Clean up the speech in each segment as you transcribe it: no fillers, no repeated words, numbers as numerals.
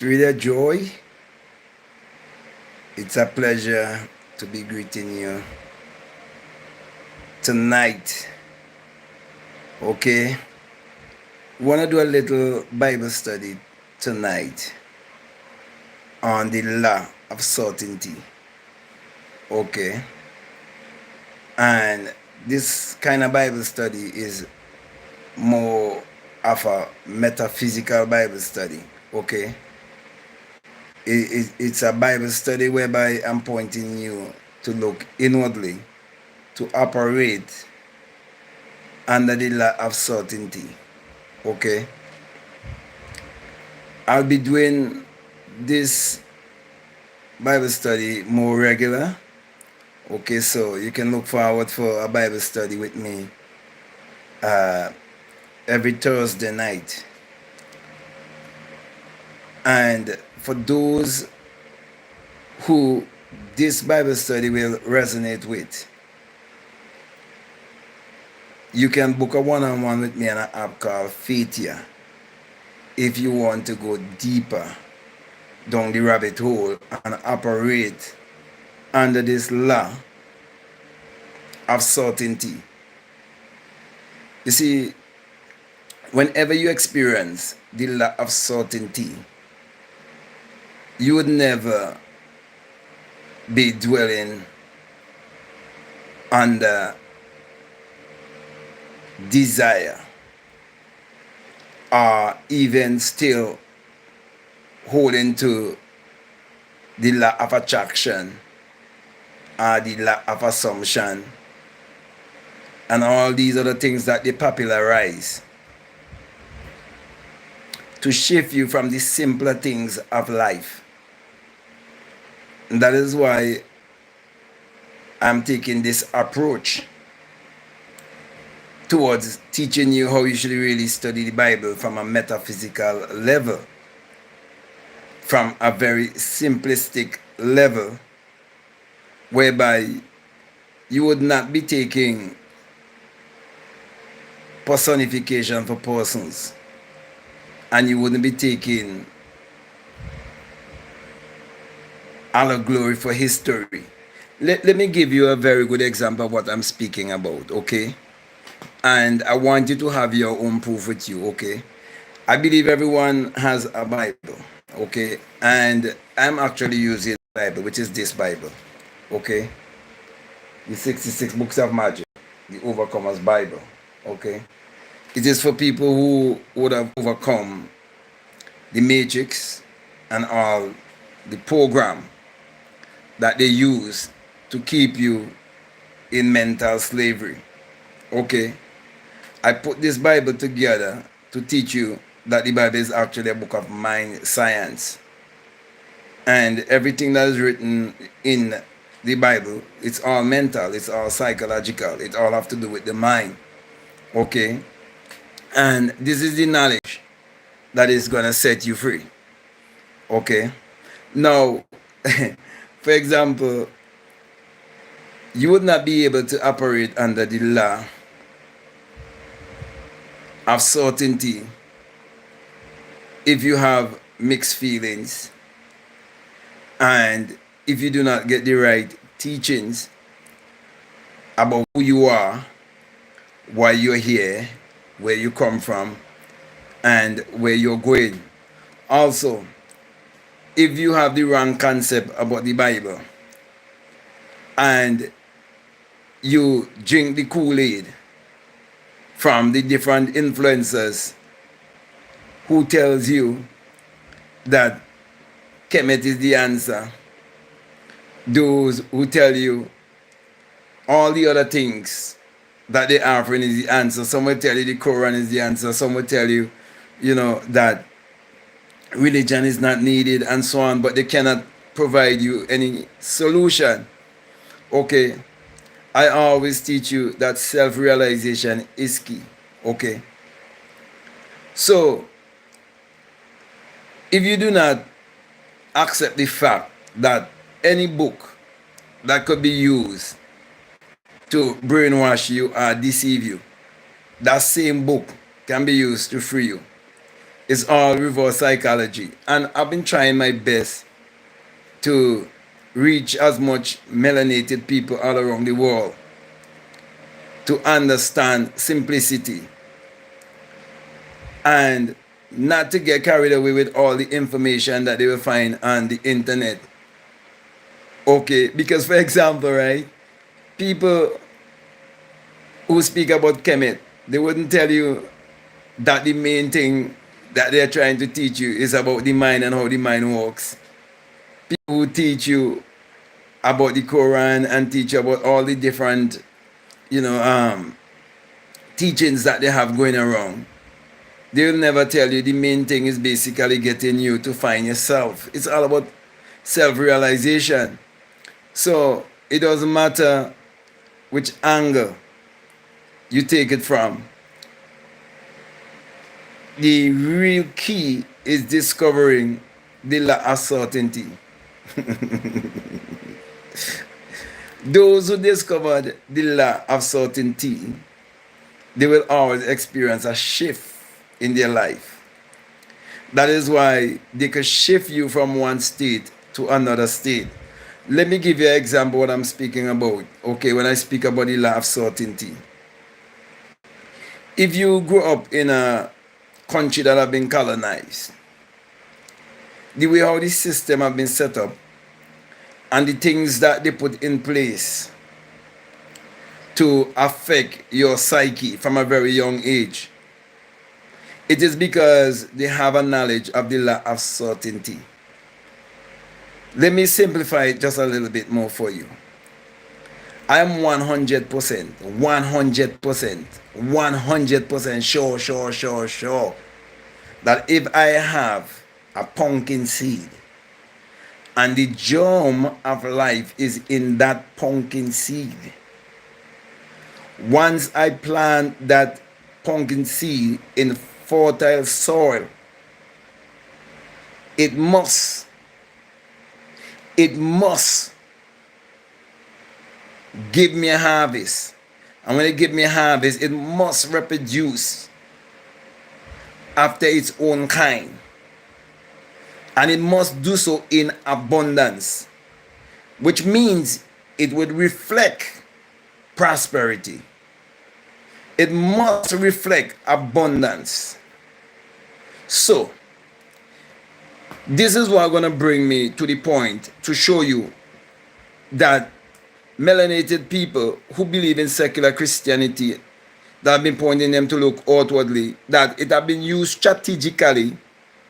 really a joy. It's a pleasure to be greeting you tonight. Okay? We want to do a little Bible study tonight on the law of certainty. Okay? And this kind of Bible study is more of a metaphysical Bible study. Okay? It's a Bible study whereby I'm pointing you to look inwardly, to operate under the law of certainty. Okay? I'll be doing this Bible study more regular. Okay, so you can look forward for a Bible study with me every Thursday night. And for those who this Bible study will resonate with, you can book a one-on-one with me on an app called Faithia if you want to go deeper down the rabbit hole and operate under this law of certainty. You see, whenever you experience the law of certainty, you would never be dwelling under desire or even still holding to the law of attraction or the law of assumption and all these other things that they popularize to shift you from the simpler things of life. And that is why I'm taking this approach towards teaching you how you should really study the Bible from a metaphysical level, from a very simplistic level, whereby you would not be taking personification for persons, and you wouldn't be taking all glory for history. Let me give you a very good example of what I'm speaking about, okay? And I want you to have your own proof with you, okay? I believe everyone has a Bible, okay? And I'm actually using the Bible, which is this Bible, okay? The 66 Books of Magic, the Overcomer's Bible, okay? It is for people who would have overcome the matrix and all the program that they use to keep you in mental slavery, okay? I put this Bible together to teach you that the Bible is actually a book of mind science. And everything that is written in the Bible, it's all mental, it's all psychological, it all have to do with the mind. Okay? And this is the knowledge that is gonna set you free. Okay? Now, for example, you would not be able to operate under the law of certainty if you have mixed feelings and if you do not get the right teachings about who you are, why you're here, where you come from, and where you're going. Also, if you have the wrong concept about the Bible and you drink the Kool-Aid from the different influencers who tells you that Kemet is the answer, those who tell you all the other things that they are offering is the answer. Some will tell you the Quran is the answer. Some will tell you, that religion is not needed and so on, but they cannot provide you any solution. Okay? I always teach you that self-realization is key. Okay? So, if you do not accept the fact that any book that could be used to brainwash you or deceive you, that same book can be used to free you. It's all reverse psychology. And I've been trying my best to reach as much melanated people all around the world to understand simplicity and not to get carried away with all the information that they will find on the internet. Okay, because for example, right, people who speak about Kemet, they wouldn't tell you that the main thing that they're trying to teach you is about the mind and how the mind works. People who teach you about the Quran and teach you about all the different, you know, teachings that they have going around. They'll never tell you the main thing is basically getting you to find yourself. It's all about self-realization. So it doesn't matter which angle you take it from. The real key is discovering the law of certainty. Those who discovered the law of certainty, they will always experience a shift in their life. That is why they can shift you from one state to another state. Let me give you an example what I'm speaking about. Okay, when I speak about the law of certainty. If you grow up in a country that have been colonized, the way how the system have been set up and the things that they put in place to affect your psyche from a very young age, it is because they have a knowledge of the law of certainty. Let me simplify it just a little bit more for you. I am 100%, 100% sure that if I have a pumpkin seed and the germ of life is in that pumpkin seed, once I plant that pumpkin seed in fertile soil, it must give me a harvest. And when it give me a harvest, it must reproduce after its own kind. And it must do so in abundance, which means it would reflect prosperity. It must reflect abundance. So, this is what going to bring me to the point to show you that melanated people who believe in secular Christianity, that have been pointing them to look outwardly, that it have been used strategically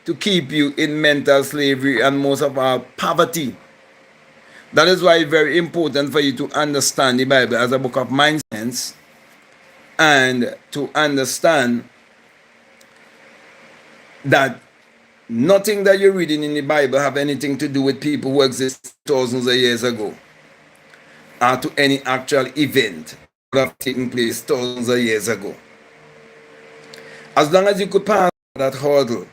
to keep you in mental slavery and most of all poverty. That is why it's very important for you to understand the Bible as a book of mind science and to understand that nothing that you're reading in the Bible have anything to do with people who existed thousands of years ago or to any actual event that have taken place thousands of years ago. As long as you could pass that hurdle,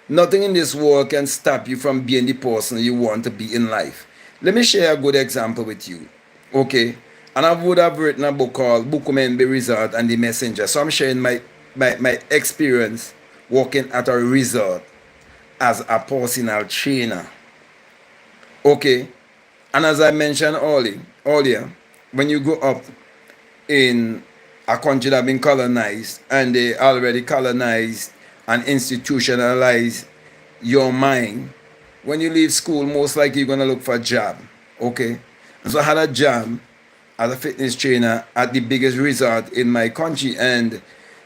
nothing in this world can stop you from being the person you want to be in life. Let me share a good example with you. Okay? And I would have written a book called Bukumembe Resort and the Messenger. So I'm sharing my experience working at a resort as a personal trainer. Okay? And as I mentioned earlier, when you grow up in a country that has been colonized and they already colonized and institutionalized your mind, when you leave school, most likely you're going to look for a job. Okay? And so I had a job as a fitness trainer at the biggest resort in my country, and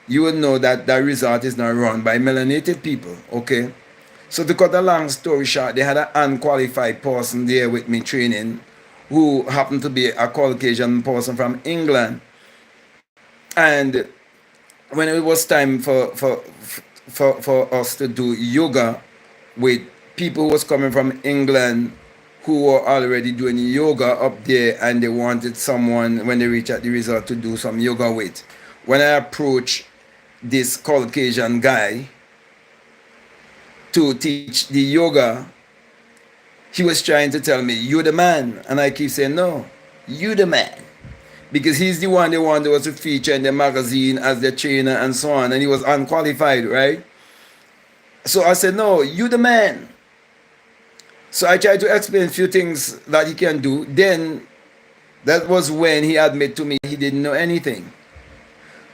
you will know that that resort is not run by melanated people. Okay? So to cut a long story short, they had an unqualified person there with me training who happened to be a Caucasian person from England. And when it was time for us to do yoga with people who was coming from England who were already doing yoga up there, and they wanted someone when they reach at the resort to do some yoga with. When I approached this Caucasian guy to teach the yoga, he was trying to tell me, "You're the man." And I keep saying, "No, you the man." Because he's the one they wanted us to feature in the magazine as their trainer and so on. And he was unqualified, right? So I said, no, you the man. So I tried to explain a few things that he can do. Then that was when he admitted to me he didn't know anything.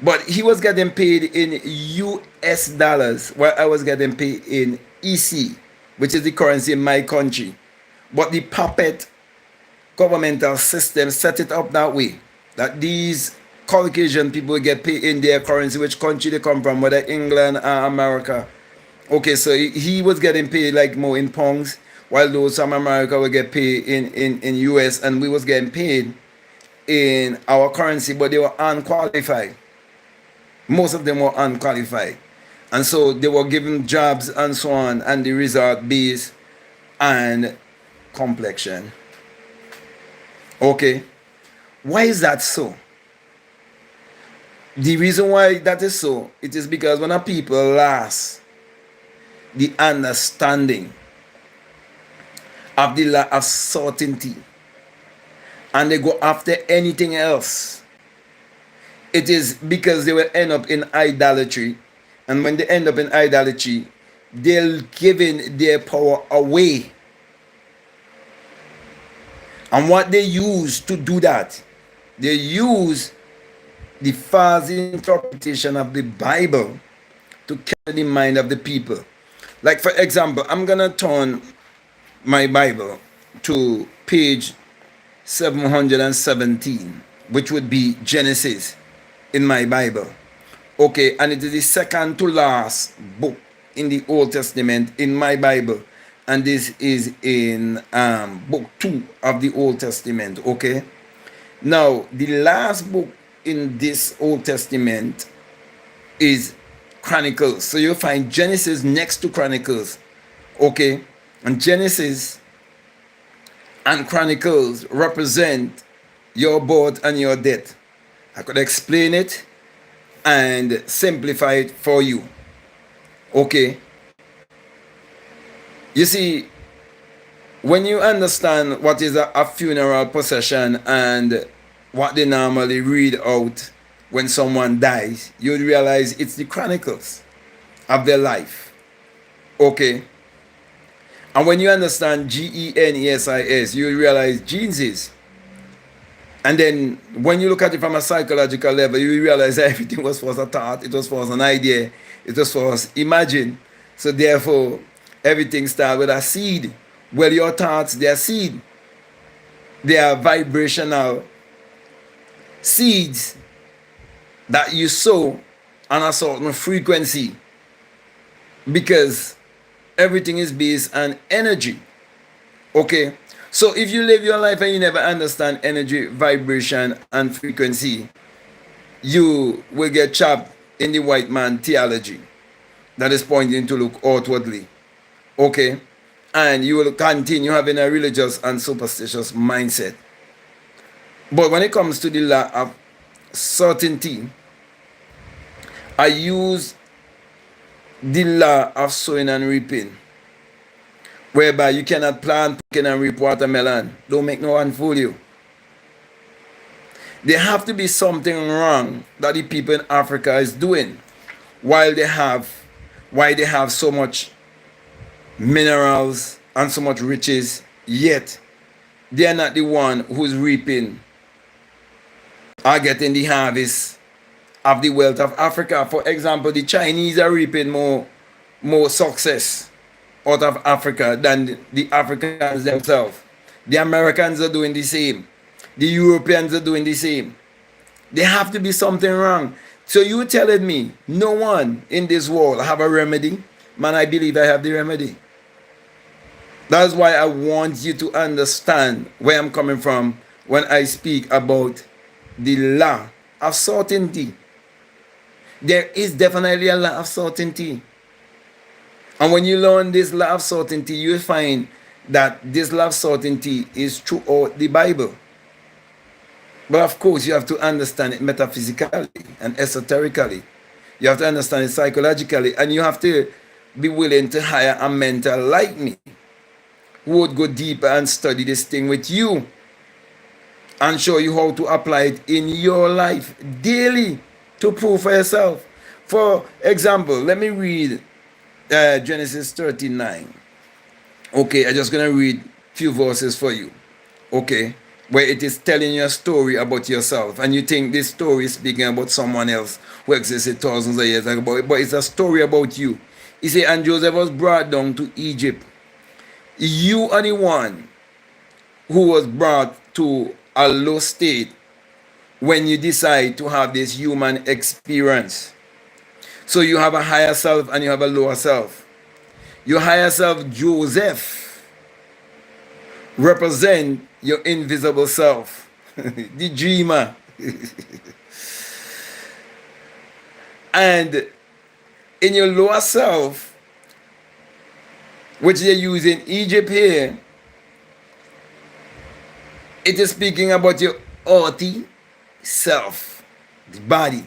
But he was getting paid in US dollars while I was getting paid in EC, which is the currency in my country. But the puppet governmental system set it up that way, that these Caucasian people get paid in their currency, which country they come from, whether England or America. Okay, so he was getting paid like more in pounds, while those from America would get paid in US, and we was getting paid in our currency, but they were unqualified. Most of them were unqualified. And so they were given jobs and so on, and the result base and complexion. Okay. Why is that so? The reason why that is so, it is because when a people lost the understanding of the law of certainty and they go after anything else, it is because they will end up in idolatry. And when they end up in idolatry, they're giving their power away. And what they use to do that, they use the false interpretation of the Bible to capture the mind of the people. Like, for example, I'm going to turn my Bible to page 717, which would be Genesis in my Bible. Okay, and it is the second to last book in the Old Testament in my Bible. And this is in book 2 of the Old Testament. Okay, now the last book in this Old Testament is Chronicles. So you'll find Genesis next to Chronicles. Okay, and Genesis and Chronicles represent your birth and your death. I could explain it and simplify it for you. Okay, you see, when you understand what is a funeral procession and what they normally read out when someone dies, you realize it's the chronicles of their life. Okay, and when you understand Genesis, you realize Jesus. And then when you look at it from a psychological level, you realize that everything was first a thought, it was first an idea, it was first imagined. So therefore, everything starts with a seed. Well, your thoughts, they are seed. They are vibrational seeds that you sow on a certain frequency, because everything is based on energy. Okay, so if you live your life and you never understand energy, vibration, and frequency, you will get trapped in the white man theology that is pointing to look outwardly. Okay, and you will continue having a religious and superstitious mindset. But when it comes to the law of certainty, I use the law of sowing and reaping, whereby you cannot plant pumpkin and reap watermelon. Don't make no one fool you. There have to be something wrong that the people in Africa is doing while they have so much minerals and so much riches, yet they are not the one who's reaping or getting the harvest of the wealth of Africa. For example, the Chinese are reaping more success out of Africa than the Africans themselves. The Americans are doing the same. The Europeans are doing the same. There have to be something wrong. So you telling me no one in this world have a remedy? Man, I believe I have the remedy. That's why I want you to understand where I'm coming from when I speak about the law of certainty. There is definitely a law of certainty. And when you learn this law of certainty, you will find that this law of certainty is throughout the Bible. But of course, you have to understand it metaphysically and esoterically. You have to understand it psychologically. And you have to be willing to hire a mentor like me, who would go deeper and study this thing with you and show you how to apply it in your life daily to prove for yourself. For example, let me read Genesis 39. Okay, I'm just gonna read few verses for you. Okay, where it is telling you a story about yourself, and you think this story is speaking about someone else who existed thousands of years ago, but it's a story about you. He said, and Joseph was brought down to Egypt. You are the one who was brought to a low state when you decide to have this human experience. So you have a higher self and you have a lower self. Your higher self, Joseph, represent your invisible self, the dreamer. And in your lower self, which they use in Egypt here, it is speaking about your earthy self, the body.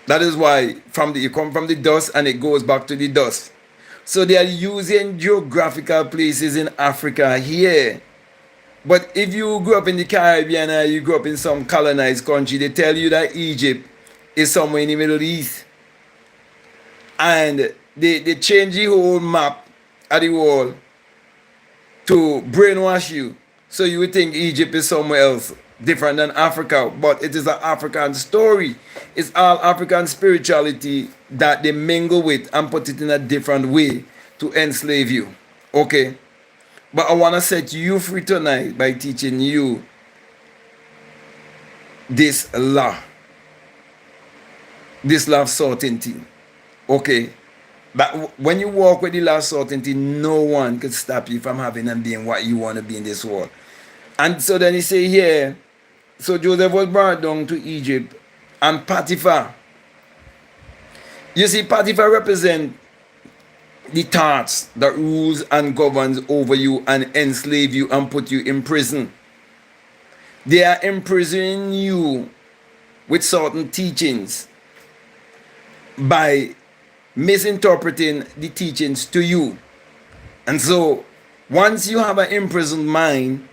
That is why you come from the dust and it goes back to the dust. So they are using geographical places in Africa here. But if you grew up in the Caribbean or you grew up in some colonized country, they tell you that Egypt is somewhere in the Middle East. And they change the whole map of the world to brainwash you. So you would think Egypt is somewhere else different than Africa, but it is an African story. It's all African spirituality that they mingle with and put it in a different way to enslave you. Okay? But I want to set you free tonight by teaching you this law. This law of certainty. Okay? But when you walk with the law of certainty, no one can stop you from having and being what you want to be in this world. And so then he say here, so Joseph was brought down to Egypt, and Potiphar. You see, Potiphar represent the thoughts that rules and governs over you and enslave you and put you in prison. They are imprisoning you with certain teachings by misinterpreting the teachings to you. And so once you have an imprisoned mind,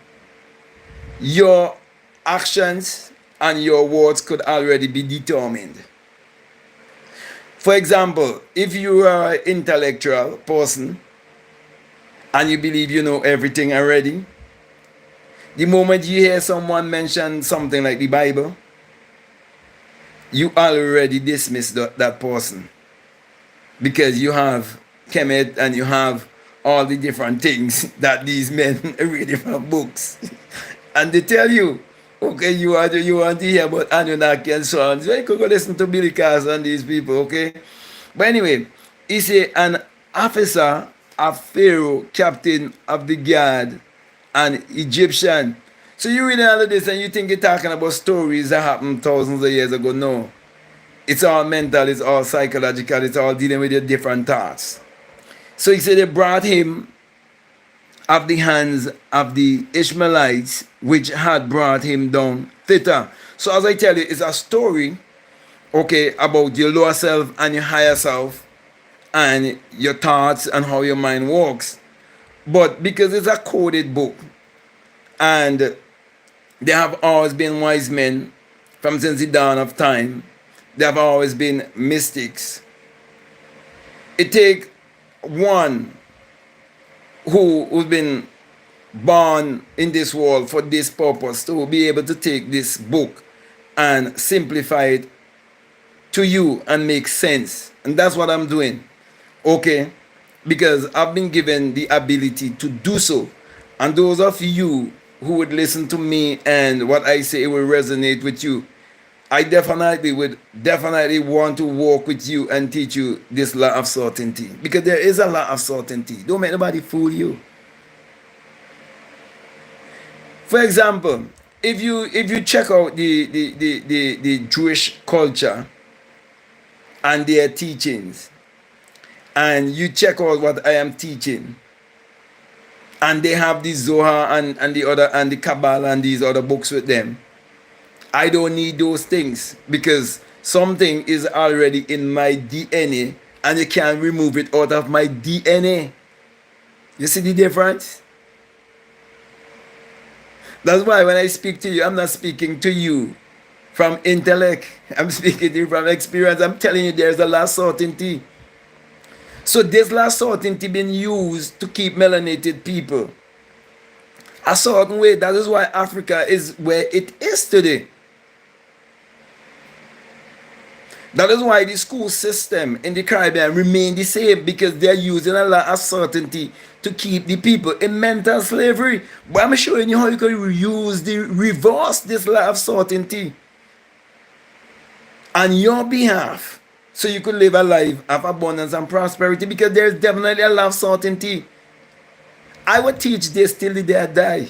your actions and your words could already be determined. For example, if you are an intellectual person and you believe you know everything already, the moment you hear someone mention something like the Bible, you already dismiss that person, because you have Kemet and you have all the different things that these men read from books. And they tell you, okay, you want to hear about Anunnaki and so on. So you could go listen to Billy Carson and these people, okay? But anyway, he say an officer of Pharaoh, captain of the guard, an Egyptian. So you read all of this and you think you're talking about stories that happened thousands of years ago. No. It's all mental, it's all psychological, it's all dealing with your different thoughts. So he said they brought him of the hands of the Ishmaelites, which had brought him down thither. So as I tell you, it's a story, okay, about your lower self and your higher self and your thoughts and how your mind works. But because it's a coded book and there have always been wise men from since the dawn of time, there have always been mystics. It takes one who's been born in this world for this purpose to be able to take this book and simplify it to you and make sense. And that's what I'm doing. Okay? Because I've been given the ability to do so. And those of you who would listen to me and what I say will resonate with you, I definitely want to work with you and teach you this law of certainty. Because there is a law of certainty. Don't make nobody fool you. For example, if you check out the Jewish culture and their teachings, and you check out what I am teaching, and they have the Zohar and the other and the Kabbalah and these other books with them, I don't need those things, because something is already in my DNA and you can't remove it out of my DNA. You see the difference? That's why when I speak to you, I'm not speaking to you from intellect. I'm speaking to you from experience. I'm telling you there's a lot of certainty. So this last certainty been used to keep melanated people a certain way. That is why Africa is where it is today. That is why the school system in the Caribbean remain the same, because they're using a lot of certainty to keep the people in mental slavery. But I'm showing you how you can reverse this law of certainty on your behalf, so you could live a life of abundance and prosperity, because there's definitely a lot of certainty. I would teach this till the day I die,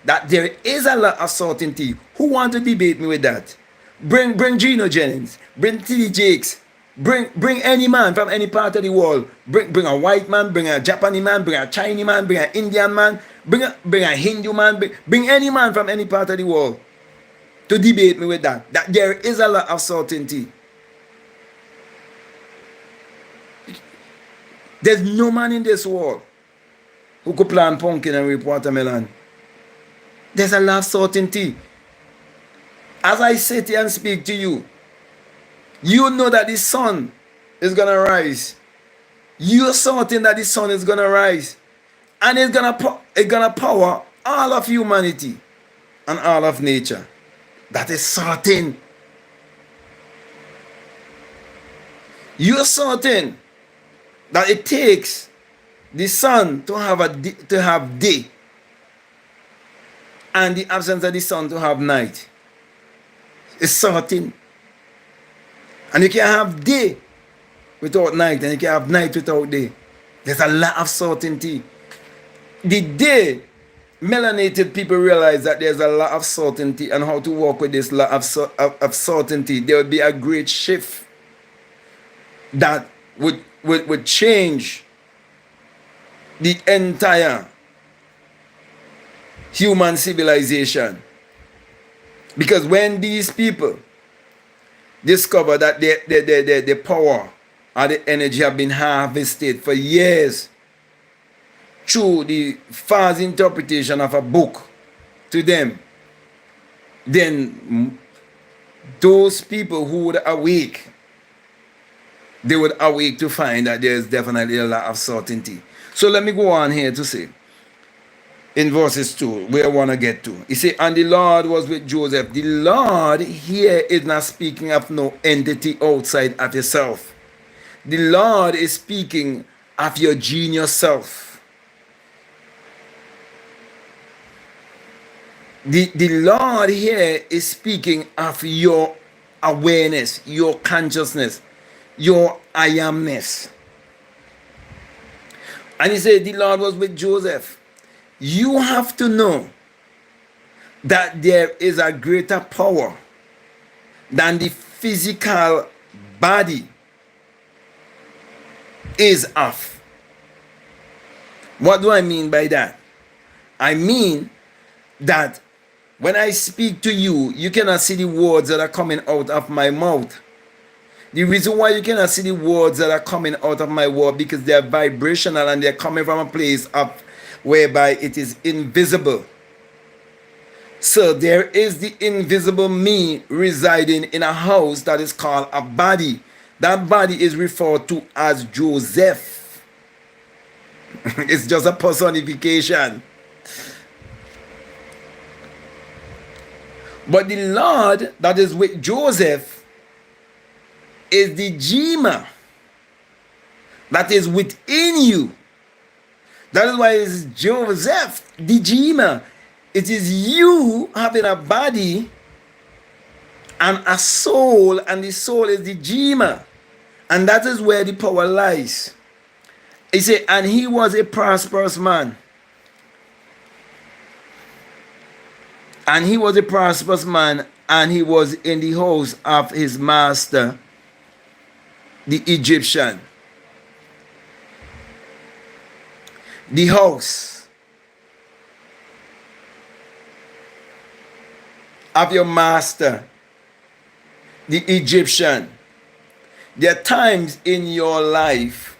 that there is a lot of certainty. Who want to debate me with that? Bring Gino Jennings, bring T.D. Jakes, bring any man from any part of the world. Bring a white man, bring a Japanese man, bring a Chinese man, bring an Indian man, bring a Hindu man, bring any man from any part of the world to debate me with that. That there is a lot of certainty. There's no man in this world who could plant pumpkin and reap watermelon. There's a lot of certainty. As I sit here and speak to you, you know that the sun is going to rise. You're certain that the sun is going to rise. And it's going to power all of humanity and all of nature. That is certain. You're certain that it takes the sun to have day, and the absence of the sun to have night. It's certain. And you can have day without night, and you can have night without day. There's a lot of certainty. The day melanated people realize that there's a lot of certainty and how to work with this lot of certainty, there would be a great shift that would change the entire human civilization. Because when these people discover that the power or the energy have been harvested for years through the fast interpretation of a book to them, then those people who would awake, they would awake to find that there is definitely a lot of certainty. So let me go on here to say, in verses 2, where I want to get to. He said, and the Lord was with Joseph. The Lord here is not speaking of no entity outside of yourself. The Lord is speaking of your genius self. The Lord here is speaking of your awareness, your consciousness, your I amness. And he said, the Lord was with Joseph. You have to know that there is a greater power than the physical body is of. What do I mean by that? I mean that when I speak to you, you cannot see the words that are coming out of my mouth. The reason why you cannot see the words that are coming out of my word, because they are vibrational and they're coming from a place of whereby it is invisible. So there is the invisible me residing in a house that is called a body. That body is referred to as Joseph. It's just a personification. But the Lord that is with Joseph is the Jima that is within you. That is why it's Joseph, the Jima. It is you having a body and a soul, and the soul is the Jima. And that is where the power lies. He said, and he was a prosperous man. And he was a prosperous man, and he was in the house of his master, the Egyptian. The house of your master, the Egyptian. There are times in your life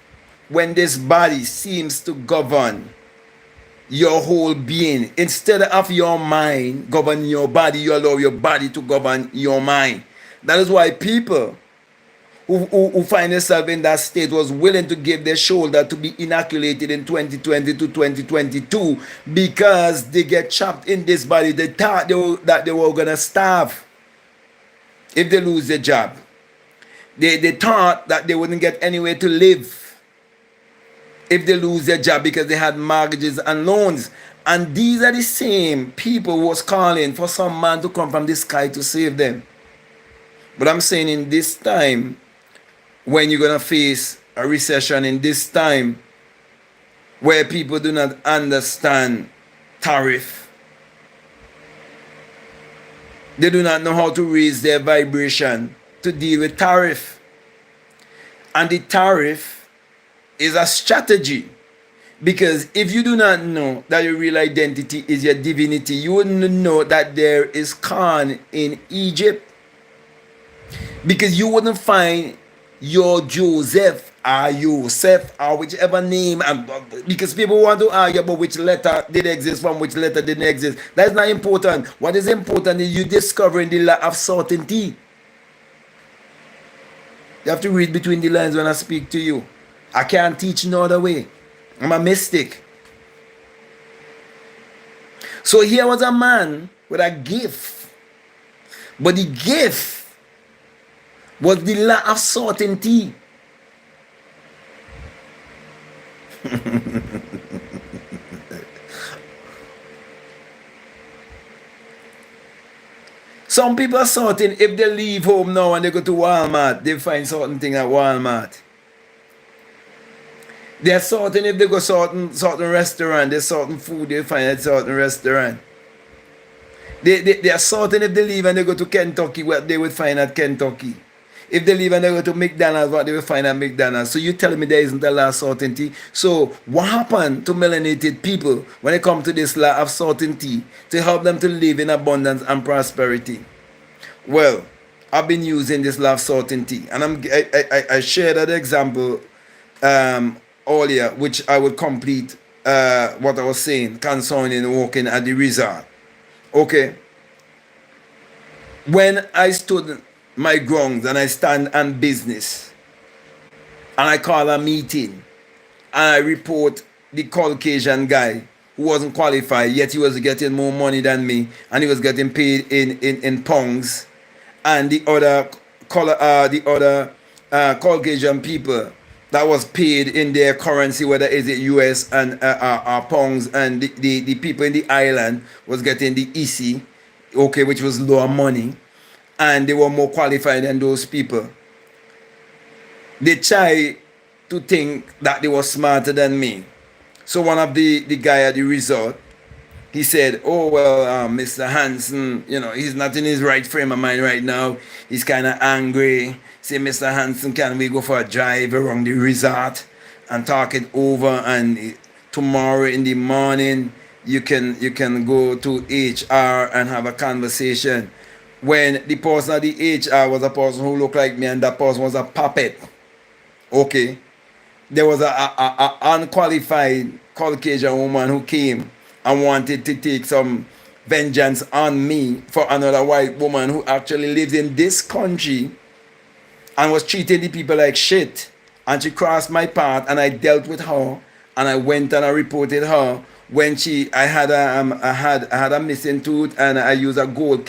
when this body seems to govern your whole being. Instead of your mind governing your body, you allow your body to govern your mind. That is why people who find themselves in that state was willing to give their shoulder to be inoculated in 2020 to 2022 because they get trapped in this body. They thought that they were going to starve if they lose their job. They thought that they wouldn't get anywhere to live if they lose their job because they had mortgages and loans. And these are the same people who was calling for some man to come from the sky to save them. But I'm saying in this time, when you're going to face a recession, in this time where people do not understand tariff, they do not know how to raise their vibration to deal with tariff. And the tariff is a strategy. Because if you do not know that your real identity is your divinity, you wouldn't know that there is Khan in Egypt. Because you wouldn't find your Joseph or Yosef or whichever name, and because people want to argue about which letter did exist from which letter didn't exist. That's not important. What is important is you discovering the law of certainty. You have to read between the lines when I speak to you. I can't teach no other way. I'm a mystic. So here was a man with a gift. But the gift was the law of certainty. Some people are certain if they leave home now and they go to Walmart, they find certain thing at Walmart. They're certain if they go certain restaurant, there's certain food they find at certain restaurant. They are certain if they leave and they go to Kentucky, what they would find at Kentucky. If they leave and they go to McDonald's, what they will find at McDonald's. So you telling me there isn't a law of certainty? So what happened to melanated people when it comes to this law of certainty to help them to live in abundance and prosperity? Well, I've been using this law of certainty, and I shared that example earlier, which I would complete what I was saying concerning walking at the resort. Okay. When I stood my grounds and I stand on business and I call a meeting and I report the Caucasian guy who wasn't qualified, yet he was getting more money than me and he was getting paid in pounds, and the other Caucasian people that was paid in their currency, whether is it US and pounds, and the people in the island was getting the EC, okay, which was lower money, and they were more qualified than those people. They try to think that they were smarter than me. So one of the guy at the resort, he said, oh, well, Mr. Hansen, he's not in his right frame of mind right now. He's kind of angry. Say, Mr. Hansen, can we go for a drive around the resort and talk it over? And tomorrow in the morning, you can go to HR and have a conversation. When the person at the HR was a person who looked like me, and that person was a puppet. Okay. There was a unqualified Caucasian woman who came and wanted to take some vengeance on me for another white woman who actually lives in this country and was treating the people like shit. And she crossed my path, and I dealt with her, and I went and I reported her when I had a missing tooth, and I used a gold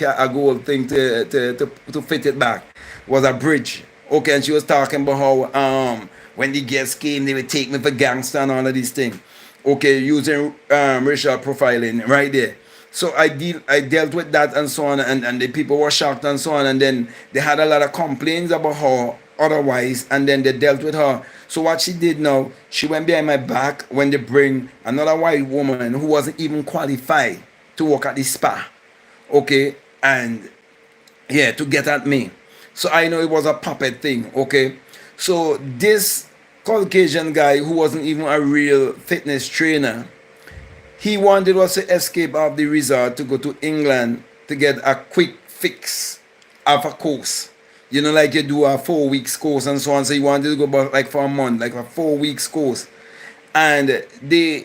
thing to fit it back. It was a bridge. Okay, and she was talking about how when the guests came, they would take me for gangster and all of these things. Okay, using racial profiling right there. So I dealt with that and so on, and the people were shocked and so on, and then they had a lot of complaints about her otherwise, and then they dealt with her. So what she did now, she went behind my back when they bring another white woman who wasn't even qualified to work at the spa. Okay, and yeah, to get at me. So I know it was a puppet thing. Okay, so this Caucasian guy who wasn't even a real fitness trainer, he wanted us to escape off the resort to go to England to get a quick fix of a course. Like you do a 4 weeks course and so on. So he wanted to go back like for a month, like a 4 weeks course. And they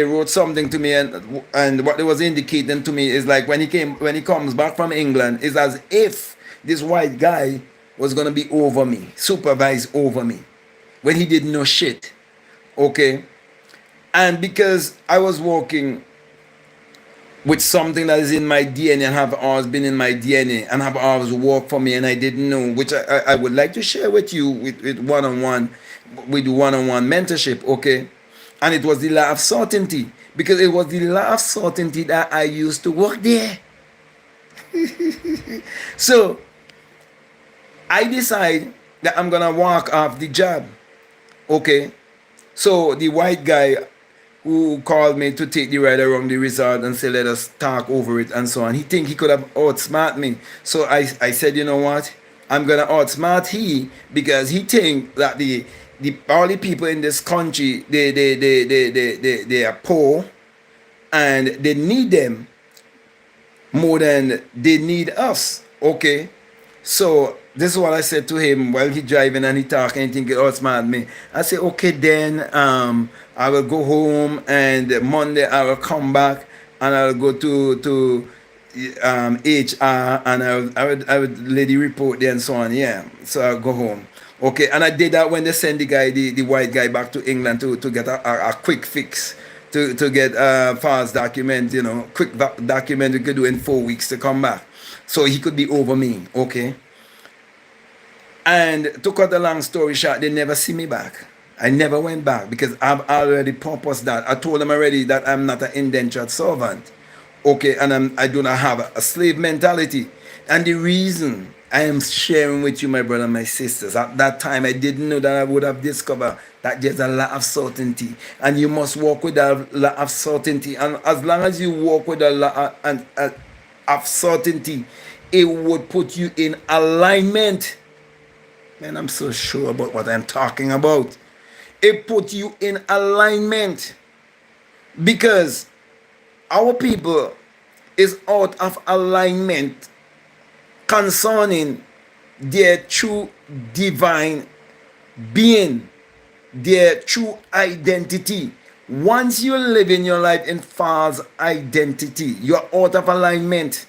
wrote something to me, and what they was indicating to me is like when he comes back from England, is as if this white guy was gonna be over me, supervise over me, when he didn't know shit. Okay? And because I was working with something that is in my DNA and have always been in my DNA and have always worked for me and I didn't know, which I would like to share with you with one-on-one, with one-on-one mentorship, okay? And it was the law of certainty, because it was the law of certainty that I used to work there. So I decide that I'm gonna walk off the job, okay? So the white guy who called me to take the ride around the resort and say, let us talk over it and so on, he think he could have outsmart me. So I said, you know what? I'm gonna outsmart he, because he think that the all the people in this country, they are poor and they need them more than they need us. Okay? So this is what I said to him while he driving and he talking and thinking, oh, it's mad me. I said, okay, then I will go home and Monday I will come back and I'll go to HR and I would lay the report there and so on. Yeah, so I'll go home. Okay, and I did that when they sent the guy, the white guy, back to England to get a quick fix. To get fast document, quick document we could do in 4 weeks to come back. So he could be over me, okay? And to cut the long story short, they never see me back. I never went back because I've already purposed that. I told them already that I'm not an indentured servant, okay? And I do not have a slave mentality. And the reason I am sharing with you, my brother and my sisters, at that time I didn't know that I would have discovered that there's a lot of certainty, and you must walk with a lot of certainty. And as long as you walk with a lot of certainty, it would put you in alignment. Man, I'm so sure about what I'm talking about. It put you in alignment, because our people is out of alignment concerning their true divine being, their true identity. Once you live in your life in false identity, you're out of alignment.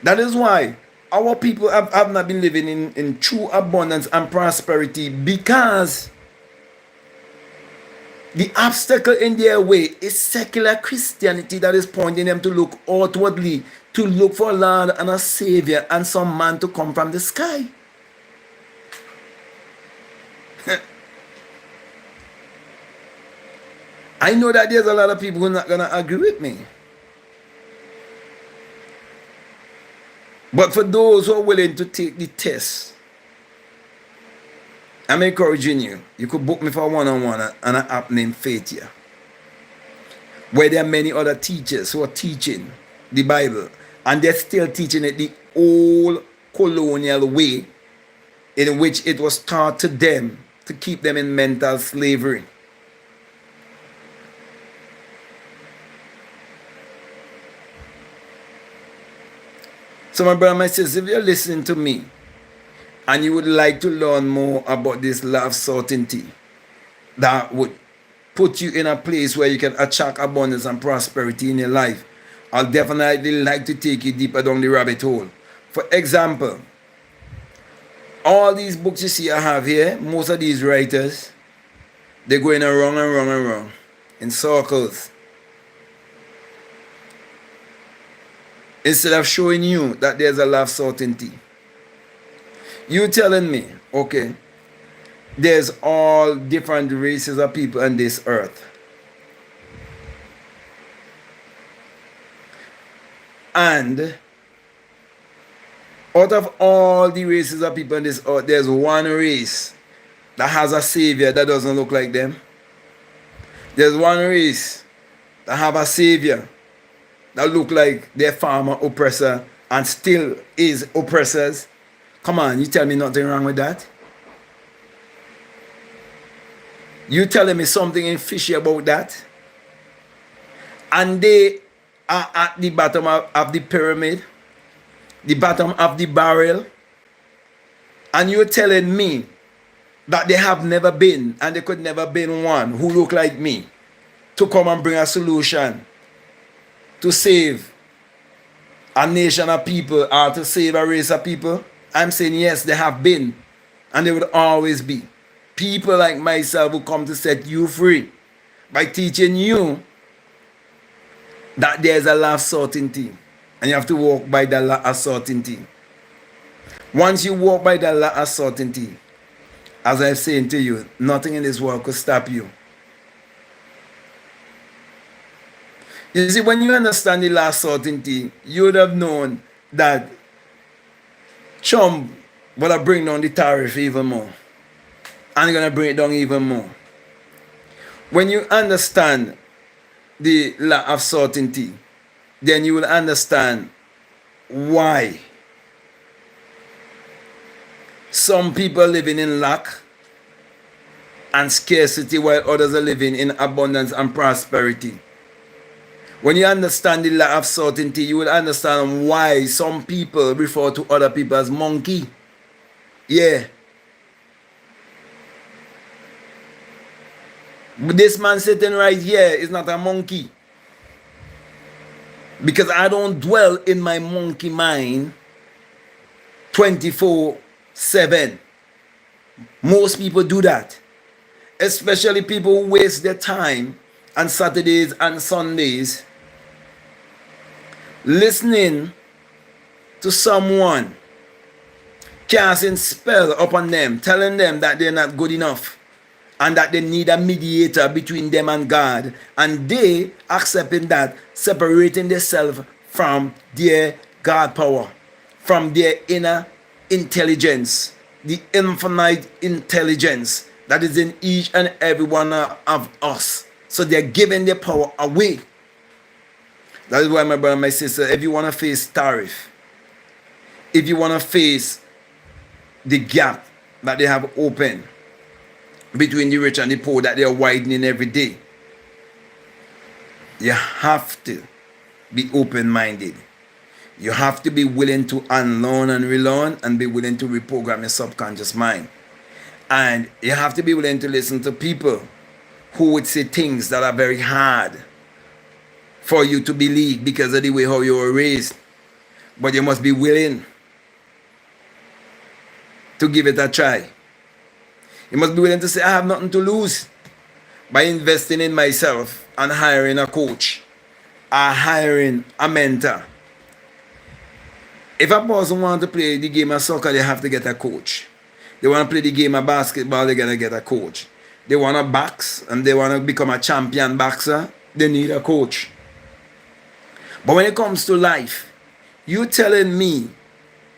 That is why our people have not been living in true abundance and prosperity, because the obstacle in their way is secular Christianity that is pointing them to look outwardly, to look for a Lord and a Savior and some man to come from the sky. I know that there's a lot of people who are not going to agree with me. But for those who are willing to take the test, I'm encouraging you. You could book me for a one-on-one on an app named Faithia, where there are many other teachers who are teaching the Bible, and they're still teaching it the old colonial way in which it was taught to them to keep them in mental slavery. So my brother, my sister, if you're listening to me and you would like to learn more about this law of certainty that would put you in a place where you can attract abundance and prosperity in your life, I'll definitely like to take you deeper down the rabbit hole. For example, all these books you see I have here, most of these writers, they're going wrong and wrong and wrong in circles. Instead of showing you that there's a lot of certainty. You telling me, okay, there's all different races of people on this earth. And out of all the races of people on this earth, there's one race that has a savior that doesn't look like them. There's one race that have a savior that look like their former oppressor and still is oppressors. Come on, you tell me nothing wrong with that? You telling me something fishy about that? And they are at the bottom of the pyramid, the bottom of the barrel, and you're telling me that they have never been, and they could never been one who look like me to come and bring a solution to save a nation of people are to save a race of people? I'm saying yes, they have been, and they would always be. People like myself who come to set you free by teaching you that there's a law of certainty, and you have to walk by the law of certainty. Once you walk by the law of certainty, as I'm saying to you, nothing in this world could stop you. You see, when you understand the law of certainty, you would have known that Trump would have bring down the tariff even more. And going to bring it down even more. When you understand the law of certainty, then you will understand why some people living in lack and scarcity while others are living in abundance and prosperity. When you understand the law of certainty, you will understand why some people refer to other people as monkey. Yeah. But this man sitting right here is not a monkey. Because I don't dwell in my monkey mind 24/7. Most people do that. Especially people who waste their time on Saturdays and Sundays listening to someone casting spell upon them, telling them that they're not good enough and that they need a mediator between them and God, and they accepting that, separating themselves from their God power, from their inner intelligence, the infinite intelligence that is in each and every one of us. So they're giving their power away. That is why, my brother and my sister, if you want to face tariff, if you want to face the gap that they have open between the rich and the poor, that they are widening every day, you have to be open-minded. You have to be willing to unlearn and relearn, and be willing to reprogram your subconscious mind. And you have to be willing to listen to people who would say things that are very hard for you to believe because of the way how you were raised. But you must be willing to give it a try. You must be willing to say, I have nothing to lose by investing in myself and hiring a coach or hiring a mentor. If a person wants to play the game of soccer, they have to get a coach. They want to play the game of basketball, they gotta get a coach. They want to box and they want to become a champion boxer, they need a coach. But when it comes to life, you telling me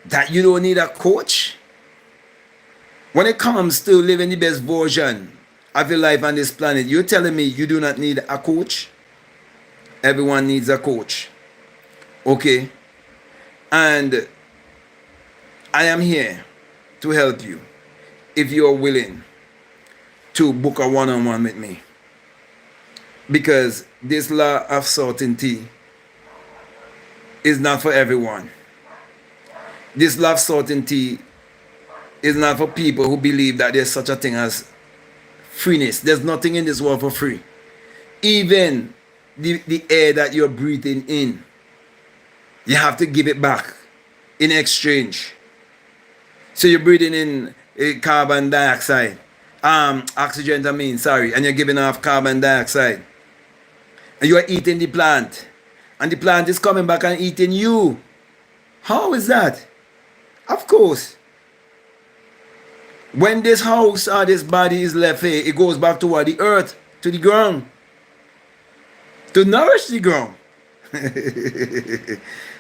that you don't need a coach? When it comes to living the best version of your life on this planet, you're telling me you do not need a coach? Everyone needs a coach. Okay? And I am here to help you if you are willing to book a one-on-one with me. Because this law of certainty is not for everyone. This law of certainty is not for people who believe that there's such a thing as freeness. There's nothing in this world for free. Even the air that you're breathing in, you have to give it back in exchange. So you're breathing in carbon dioxide, oxygen I mean, sorry, and you're giving off carbon dioxide. And you are eating the plant, and the plant is coming back and eating you. How is that? Of course. When this house or this body is left here, it goes back toward the earth, to the ground, to nourish the ground.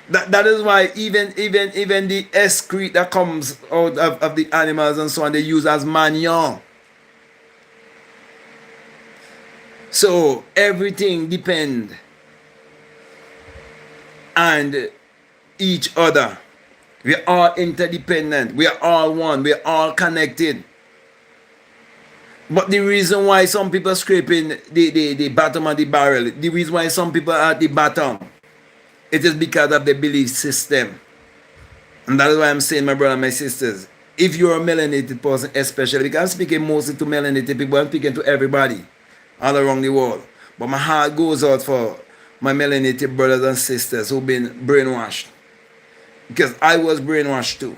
That is why even the excrete that comes out of the animals and so on, they use as manure. So everything depends on each other. We are all interdependent. We are all one. We are all connected. But the reason why some people are scraping the bottom of the barrel, the reason why some people are at the bottom, it is because of the belief system. And that is why I'm saying, my brother and my sisters, if you're a melanated person especially, because I'm speaking mostly to melanated people, I'm speaking to everybody all around the world. But my heart goes out for my melanated brothers and sisters who've been brainwashed because I was brainwashed too.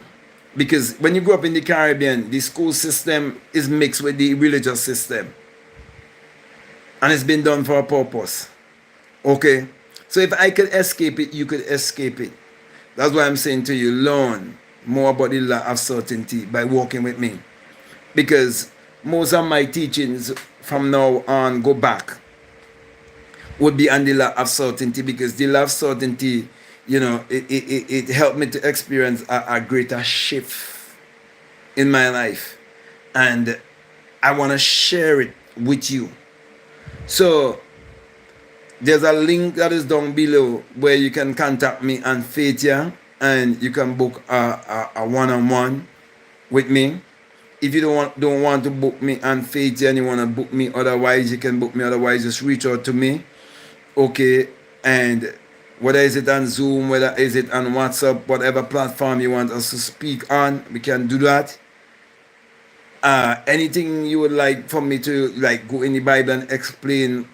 Because when you grow up in the Caribbean, the school system is mixed with the religious system, and it's been done for a purpose. Okay? So if I could escape it, you could escape it. That's why I'm saying to you, learn more about the law of certainty by working with me. Because most of my teachings from now on go back would be on the law of certainty, because the law of certainty, it helped me to experience a greater shift in my life. And I want to share it with you. So there's a link that is down below where you can contact me on Faithia, and you can book a one-on-one with me. If you don't want to book me on Faithia and you want to book me otherwise, you can book me otherwise. Just reach out to me. Okay? And whether is it on Zoom, whether is it on WhatsApp, whatever platform you want us to speak on, we can do that. Anything you would like for me to like go in the Bible and explain,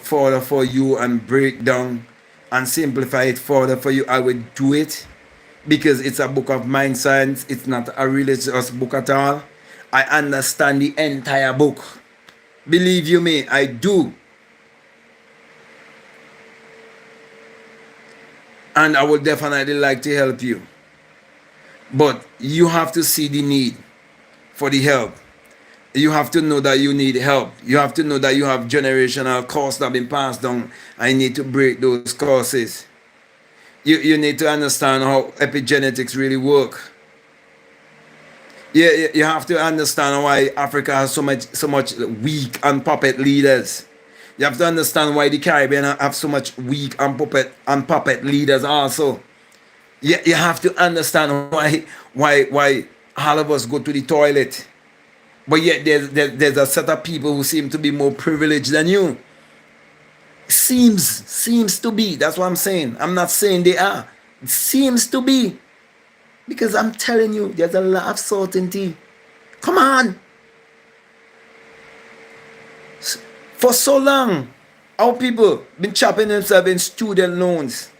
further for you and break down and simplify it further for you, I would do it, because it's a book of mind science. It's not a religious book at all. I understand the entire book. Believe you me, I do. And I would definitely like to help you. But you have to see the need for the help. You have to know that you need help. You have to know that you have generational curses that have been passed down. I need to break those curses. You need to understand how epigenetics really work. You have to understand why Africa has so much weak and puppet leaders. You have to understand why the Caribbean have so much weak and puppet leaders also. You have to understand why all of us go to the toilet. But yet there's a set of people who seem to be more privileged than you. Seems to be. That's what I'm saying. I'm not saying they are. It seems to be. Because I'm telling you, there's a lot of certainty. Come on. For so long, our people been chopping themselves in student loans.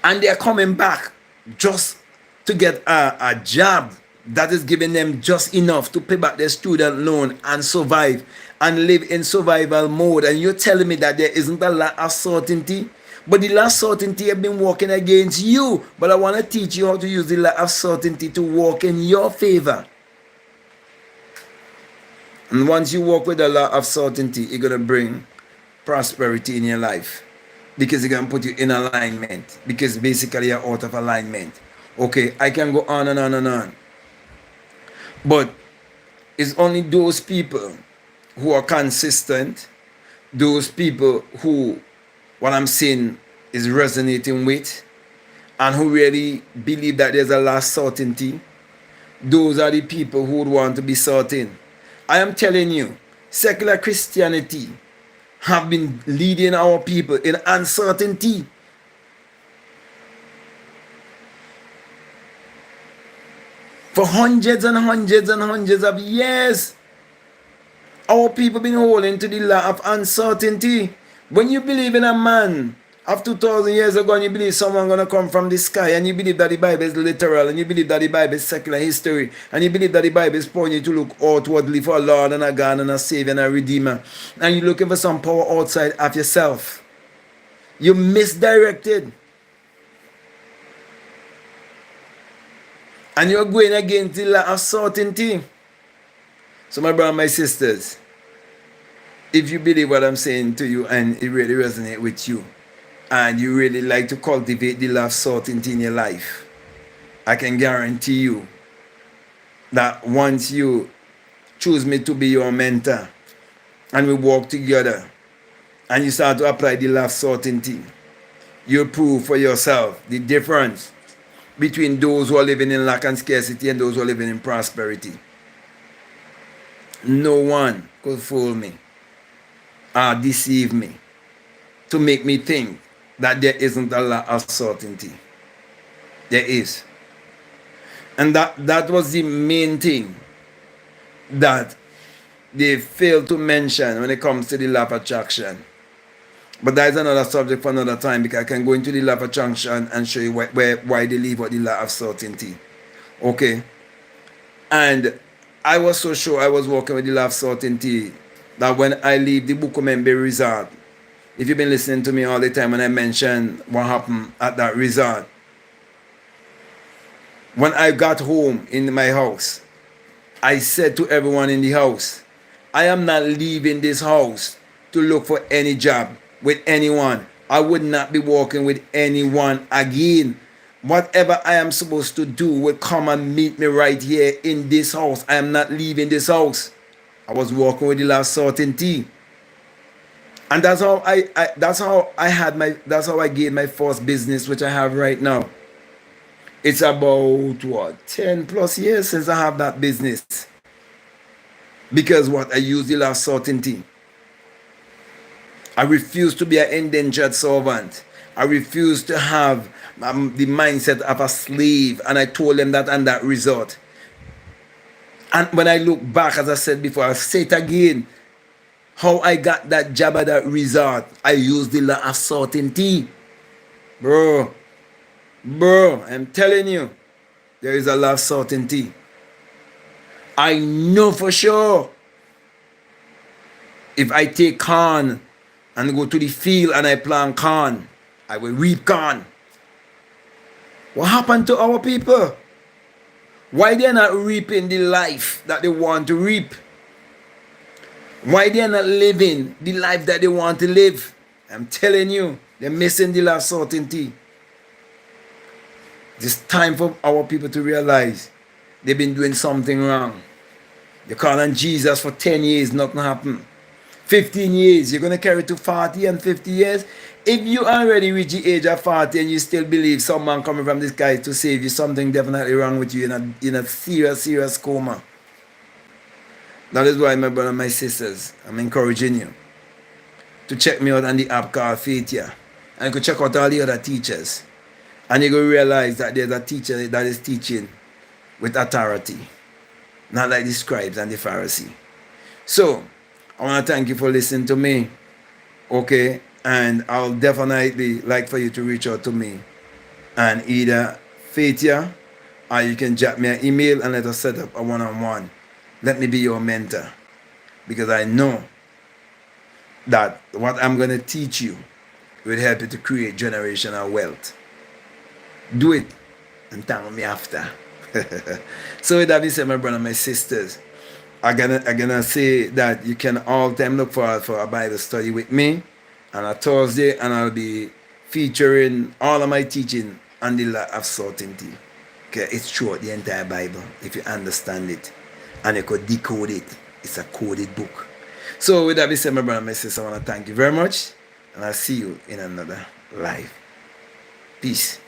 And they're coming back just to get a job that is giving them just enough to pay back their student loan and survive and live in survival mode. And you're telling me that there isn't a lot of certainty? But the law of certainty have been working against you. But I want to teach you how to use the law of certainty to work in your favor. And once you work with the law of certainty, it's going to bring prosperity in your life. Because it's going to put you in alignment. Because basically you're out of alignment. Okay, I can go on and on and on. But it's only those people who are consistent, those people who what I'm saying is resonating with, and who really believe that there's a last certainty. Those are the people who would want to be certain. I am telling you, secular Christianity have been leading our people in uncertainty. For hundreds and hundreds and hundreds of years, our people been holding to the law of uncertainty. When you believe in a man of 2,000 years ago, and you believe someone gonna come from the sky, and you believe that the Bible is literal, and you believe that the Bible is secular history, and you believe that the Bible is pointing you to look outwardly for a Lord and a God and a Savior and a Redeemer, and you're looking for some power outside of yourself, you're misdirected. And you're going against the law of certainty. So my brothers and my sisters, if you believe what I'm saying to you and it really resonates with you, and you really like to cultivate the law of certainty in your life, I can guarantee you that once you choose me to be your mentor, and we work together, and you start to apply the law of certainty, you'll prove for yourself the difference between those who are living in lack and scarcity and those who are living in prosperity. No one could fool me or deceive me to make me think that there isn't a law of certainty. There is. And that was the main thing that they failed to mention when it comes to the law of attraction. But that is another subject for another time, because I can go into the law of attraction and show you why they live out the law of certainty. Okay? And I was so sure I was working with the law of certainty that when I leave the Bukomembe resort, if you've been listening to me all the time when I mentioned what happened at that resort, when I got home in my house, I said to everyone in the house, I am not leaving this house to look for any job with anyone. I would not be working with anyone again. Whatever I am supposed to do will come and meet me right here in this house. I am not leaving this house. I was working with the last certainty. And that's how that's how I gained my first business, which I have right now. It's about what, 10 plus years since I have that business. Because what, I use the last certainty. I refuse to be an indentured servant. I refuse to have the mindset of a slave. And I told them that on that resort. And when I look back, as I said before, I'll say it again. How I got that job at that resort, I used the law of certainty. Bro, I'm telling you, there is a law of certainty. I know for sure if I take corn and go to the field and I plant corn, I will reap corn. What happened to our people? Why they are not reaping the life that they want to reap? Why they are not living the life that they want to live? I'm telling you, they're missing the law of certainty. It's time for our people to realize they've been doing something wrong. You're calling Jesus for 10 years, nothing happened. 15 years, you're going to carry to 40 and 50 years. If you already reach the age of 40 and you still believe some man coming from the sky to save you, something definitely wrong with you in a serious coma. That is why, my brother and my sisters, I'm encouraging you to check me out on the app called Faithia. And you can check out all the other teachers. And you're going to realize that there's a teacher that is teaching with authority. Not like the scribes and the Pharisees. So, I want to thank you for listening to me. Okay? And I'll definitely like for you to reach out to me. And either Faithia, or you can drop me an email and let us set up a one-on-one. Let me be your mentor. Because I know that what I'm going to teach you will help you to create generational wealth. Do it and thank me after. So with that being said, my brother and my sisters, I'm gonna say that you can all time look forward for a Bible study with me on a Thursday, and I'll be featuring all of my teaching on the law of certainty. Okay, it's throughout the entire Bible if you understand it and you could decode it. It's a coded book. So with that being said, my brother and my sister, I want to thank you very much, and I'll see you in another live. Peace.